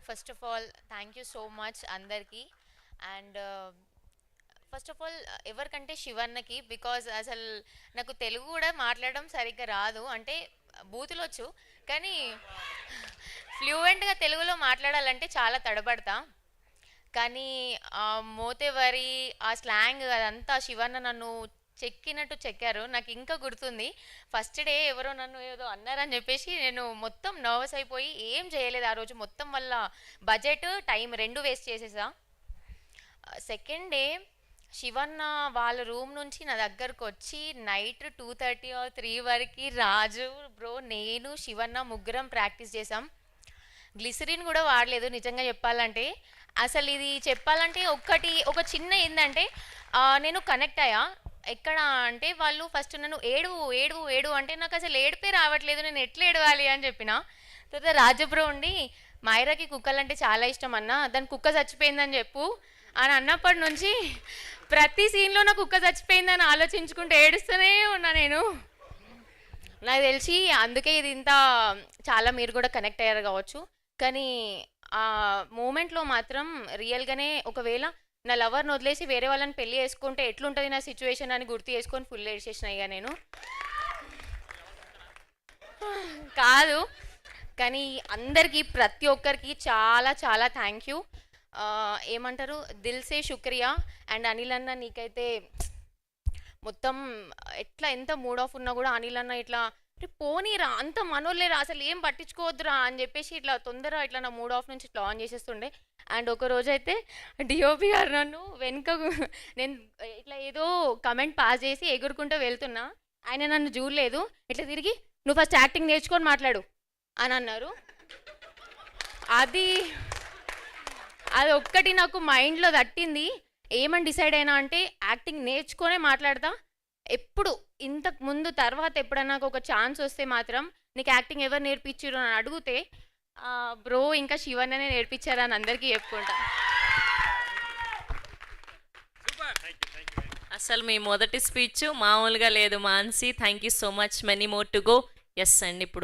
First of all thank you so much అందరికీ. And first of all ఎవరికంటే శివన్నకి, because అసలు నాకు తెలుగు కూడా మాట్లాడడం సరిగ్గా రాదు. అంటే బూతులు వచ్చు, కానీ ఫ్లూయెంట్గా తెలుగులో మాట్లాడాలంటే చాలా తడబడతా. కానీ ఆ మోతేవరి ఆ స్లాంగ్ అదంతా శివన్న నన్ను చెక్కినట్టు చెక్కారు. నాకు ఇంకా గుర్తుంది, ఫస్ట్ డే ఎవరో నన్ను ఏదో అన్నారని చెప్పేసి నేను మొత్తం నర్వస్ అయిపోయి ఏం చేయలేదు ఆ రోజు మొత్తం. వల్ల బడ్జెట్ టైం రెండు వేస్ట్ చేసేసా. సెకండ్ డే శివన్న వాళ్ళ రూమ్ నుంచి నా దగ్గరకు వచ్చి నైట్ 2:30 or 3 వరకు రాజు బ్రో నేను శివన్న ముగ్గురం ప్రాక్టీస్ చేసాం. గ్లిసరిన్ కూడా వాడలేదు నిజంగా చెప్పాలంటే. అసలు ఇది చెప్పాలంటే ఒక చిన్న ఏంటంటే నేను కనెక్ట్ అయ్యా. ఎక్కడ అంటే వాళ్ళు ఫస్ట్ నన్ను ఏడువు ఏడువు ఏడువు అంటే నాకు అసలు ఏడిపే రావట్లేదు, నేను ఎట్లా ఏడవాలి అని చెప్పిన. తర్వాత రాజబ్రో ఉండి మైరాకి కుక్కలు అంటే చాలా ఇష్టం అన్న, దాని కుక్క చచ్చిపోయిందని చెప్పు అని అన్నప్పటి నుంచి ప్రతి సీన్లో నా కుక్క చచ్చిపోయిందని ఆలోచించుకుంటూ ఏడుస్తూనే ఉన్నా నేను. నాకు తెలిసి అందుకే ఇది ఇంత చాలా మీరు కూడా కనెక్ట్ అయ్యారు కావచ్చు. కానీ ఆ మూమెంట్లో మాత్రం రియల్గానే ఒకవేళ నా లవర్ని వదిలేసి వేరే వాళ్ళని పెళ్లి చేసుకుంటే ఎట్లుంటుంది నా సిచ్యువేషన్ అని గుర్తు చేసుకొని ఫుల్ ఏడ్చేసిన ఇక నేను. కాదు, కానీ అందరికీ ప్రతి ఒక్కరికి చాలా చాలా థ్యాంక్ యూ. ఏమంటారు, దిల్సే శుక్రియా. అండ్ అనిల్ అన్న నీకైతే మొత్తం ఎట్లా ఎంత మూడ్ ఆఫ్ ఉన్నా కూడా అనిల్ అన్న ఇట్లా పోనీరా అంత మనోళ్ళేరా అసలు ఏం పట్టించుకోవద్దురా అని చెప్పేసి ఇట్లా తొందర ఇట్లా నా మూడ్ ఆఫ్ నుంచి ఇట్లా ఆన్ చేసేస్తుండే. అండ్ ఒక రోజు అయితే డిఓపి గారు నన్ను వెనుక నేను ఇట్లా ఏదో కమెంట్ పాస్ చేసి ఎగురుకుంటూ వెళ్తున్నా, ఆయన నన్ను చూడలేదు, ఇట్లా తిరిగి నువ్వు ఫస్ట్ యాక్టింగ్ నేర్చుకొని మాట్లాడు అని అన్నారు. అది అది ఒక్కటి నాకు మైండ్లో తట్టింది. ఏమని డిసైడ్ అయినా అంటే యాక్టింగ్ నేర్చుకొనే మాట్లాడతా. ఎప్పుడు ఇంతకు ముందు తర్వాత ఎప్పుడన్నా నాకు ఒక ఛాన్స్ వస్తే మాత్రం నీకు యాక్టింగ్ ఎవరు నేర్పించారు అని అడిగితే బ్రో ఇంకా శివన్ననే నేర్పించారని అందరికీ చెప్పుకుంటా. అసలు మీ మొదటి స్పీచ్ మామూలుగా లేదు Mansi. Thank you so much, many more to go. Yes అండి. ఇప్పుడు